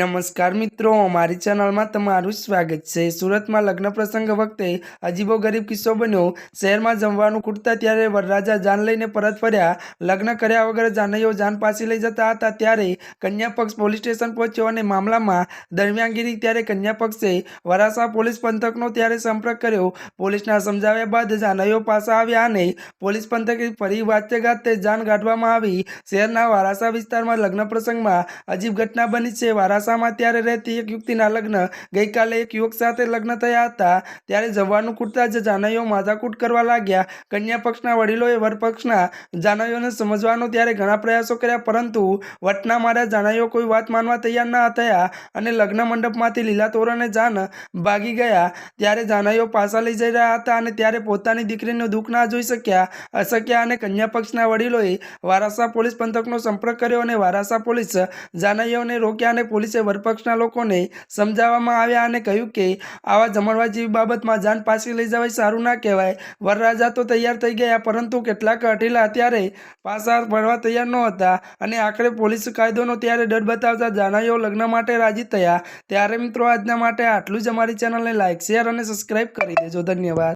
નમસ્કાર મિત્રો, અમારી ચેનલમાં તમારું સ્વાગત છે। સુરતમાં લગ્ન પ્રસંગ વખતે અજીબોગરીબ કિસ્સો બન્યો। શહેરમાં જમવાનું ખૂટતા ત્યારે વરરાજા જાન લઈને પરત ફર્યા। લગ્ન કર્યા વગર જાનૈયો જાન પાછી લઈ જતા હતા ત્યારે કન્યા પક્ષ પોલીસ સ્ટેશન પહોંચ્યો અને મામલામાં દરમિયાનગીરી ત્યારે કન્યા પક્ષે વરાછા પોલીસ પંથકનો ત્યારે સંપર્ક કર્યો। પોલીસના સમજાવ્યા બાદ જાનૈયો પાછા આવ્યા અને પોલીસ પંથકે ફરી વાતે ગાતે જાન કાઢવામાં આવી। શહેરના વરાછા વિસ્તારમાં લગ્ન પ્રસંગમાં અજીબ ઘટના બની છે। વરાછામાં ત્યારે રહેતી એક યુવતીના લગ્ન ગઈકાલે એક યુવક સાથે લગ્ન થયા હતા ત્યારે જમવાનું ખૂટતા જ જાનૈયો માથાકૂટ કરવા લાગ્યા। કન્યા પક્ષના વડીલોએ વર પક્ષના જાનૈયોને સમજવાનો ત્યારે ઘણા પ્રયાસો કર્યા પરંતુ વટના માર્યા જાનૈયો કોઈ વાત માનવા તૈયાર ન થયા અને લગ્ન મંડપમાંથી લીલા તોરણે જાન ભાગી ગયા। ત્યારે જાનૈયો પાછા લઈ જઈ રહ્યા હતા અને ત્યારે પોતાની દીકરીનું દુઃખ ના જોઈ શક્યા અને કન્યા પક્ષના વડીલોએ વરાછા પોલીસ પંથકનો સંપર્ક કર્યો અને વરાછા પોલીસ જાનૈયોને રોક્યા અને પોલીસે વરપક્ષના લોકોને સમજાવવામાં આવ્યા અને કહ્યું કે આવા જમણવાર જેવી બાબતમાં જાન પાછી લઈ જવાય સારું ના કહેવાય। વરરાજા તો તૈયાર થઈ ગયા પરંતુ કેટલાક હઠીલા ત્યારે પાછા ફરવા તૈયાર ન હતા અને આખરે પોલીસ કાયદોનો ત્યારે ડર બતાવતા જાનૈયો લગ્ન માટે રાજી થયા। ત્યારે મિત્રો આજના માટે આટલું જ। અમારી ચેનલને લાઇક, શેર અને સબસ્ક્રાઈબ કરી દેજો। ધન્યવાદ।